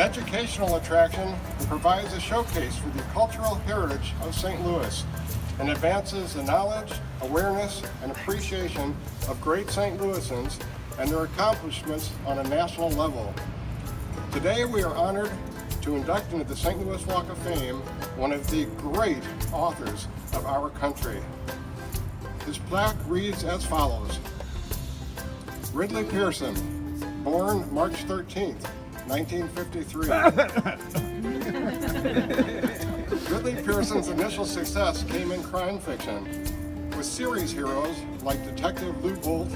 an educational attraction and provides a showcase for the cultural heritage of St. Louis and advances the knowledge, awareness, and appreciation of great St. Louisans and their accomplishments on a national level. Today we are honored to induct into the St. Louis Walk of Fame one of the great authors of our country. His plaque reads as follows: Ridley Pearson, born March 13th, 1953. Ridley Pearson's initial success came in crime fiction, with series heroes like Detective Lou Bolt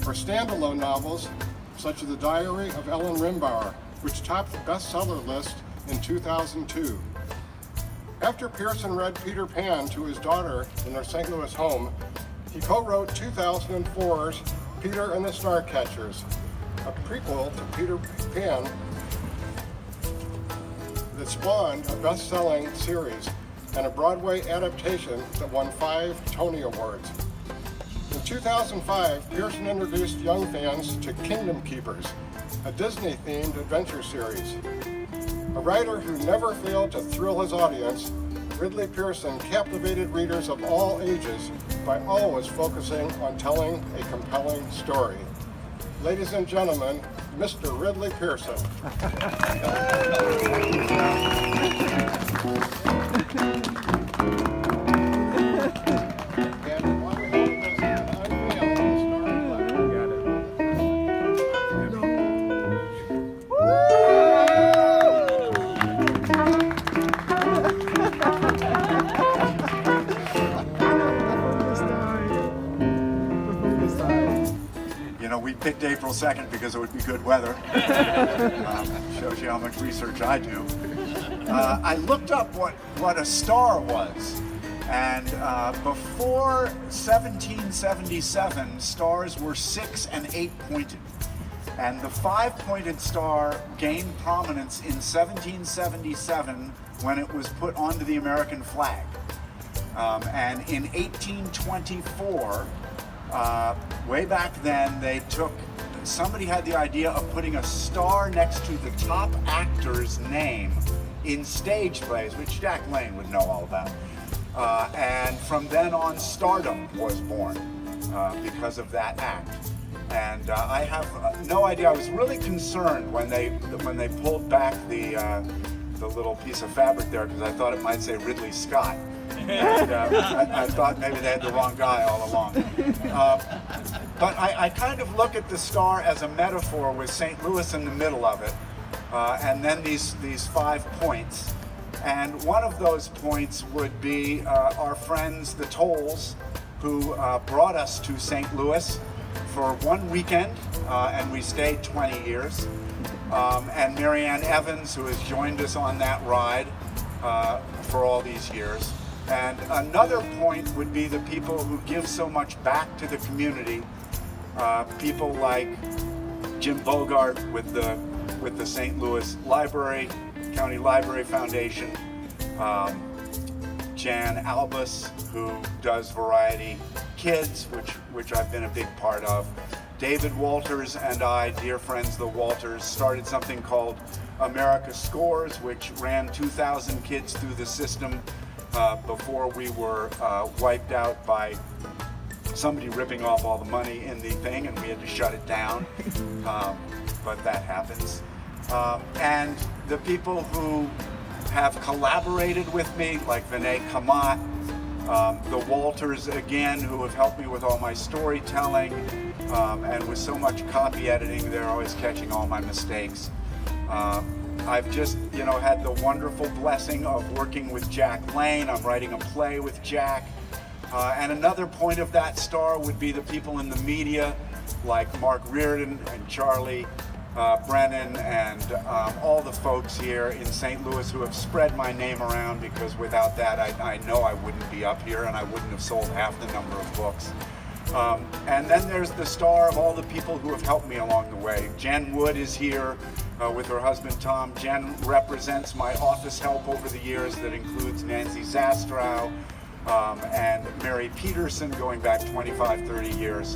or standalone novels such as The Diary of Ellen Rimbauer, which topped the bestseller list in 2002. After Pearson read Peter Pan to his daughter in their St. Louis home, he co-wrote 2004's Peter and the Starcatchers, a prequel to Peter Pan that spawned a best-selling series and a Broadway adaptation that won 5 Tony Awards. In 2005, Pearson introduced young fans to Kingdom Keepers, a Disney-themed adventure series. A writer who never failed to thrill his audience, Ridley Pearson captivated readers of all ages by always focusing on telling a compelling story. Ladies and gentlemen, Mr. Ridley Pearson. We picked April 2nd because it would be good weather. Shows you how much research I do. I looked up what a star was, and before 1777, stars were 6 and 8 pointed. And the 5-pointed star gained prominence in 1777 when it was put onto the American flag. And in 1824, way back then, somebody had the idea of putting a star next to the top actor's name in stage plays, which Jack Lane would know all about. And from then on, stardom was born because of that act. And I have no idea. I was really concerned when they pulled back the little piece of fabric there, because I thought it might say Ridley Scott. And I thought maybe they had the wrong guy all along. But I kind of look at the star as a metaphor with St. Louis in the middle of it, and then these 5 points. And one of those points would be our friends, the Tolls, who brought us to St. Louis for one weekend, and we stayed 20 years. And Marianne Evans, who has joined us on that ride for all these years. And another point would be the people who give so much back to the community. People like Jim Bogart with the St. Louis Library, County Library Foundation. Jan Albus, who does Variety Kids, which I've been a big part of. David Walters and I, dear friends the Walters, started something called America Scores, which ran 2,000 kids through the system before we were wiped out by somebody ripping off all the money in the thing, and we had to shut it down. But that happens. And the people who have collaborated with me, like Vinay Kamat, the Walters again, who have helped me with all my storytelling, and with so much copy editing, they're always catching all my mistakes. I've just, had the wonderful blessing of working with Jack Lane. I'm writing a play with Jack. And another point of that star would be the people in the media, like Mark Reardon and Charlie Brennan, and all the folks here in St. Louis who have spread my name around, because without that, I know I wouldn't be up here, and I wouldn't have sold half the number of books. And then there's the star of all the people who have helped me along the way. Jen Wood is here with her husband Tom. Jen represents my office help over the years that includes Nancy Zastrow and Mary Peterson, going back 25, 30 years.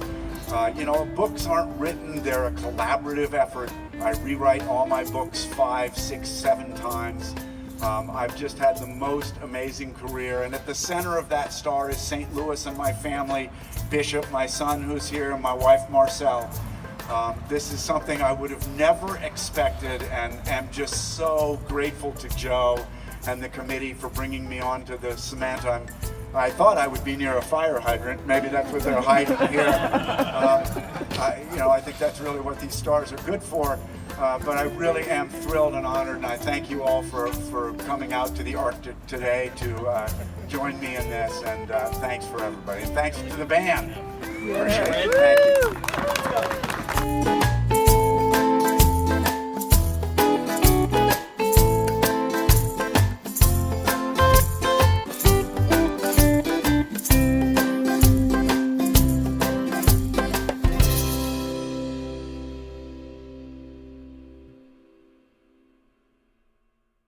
Books aren't written, they're a collaborative effort. I rewrite all my books 5, 6, 7 times. I've just had the most amazing career, and at the center of that star is St. Louis and my family, Bishop, my son who's here, and my wife Marcel. This is something I would have never expected, and am just so grateful to Joe and the committee for bringing me on to the Samantha. I thought I would be near a fire hydrant. Maybe that's what they're hiding here. I think that's really what these stars are good for. But I really am thrilled and honored, and I thank you all for coming out to the Arctic today to join me in this. And thanks for everybody. And thanks to the band. Appreciate it.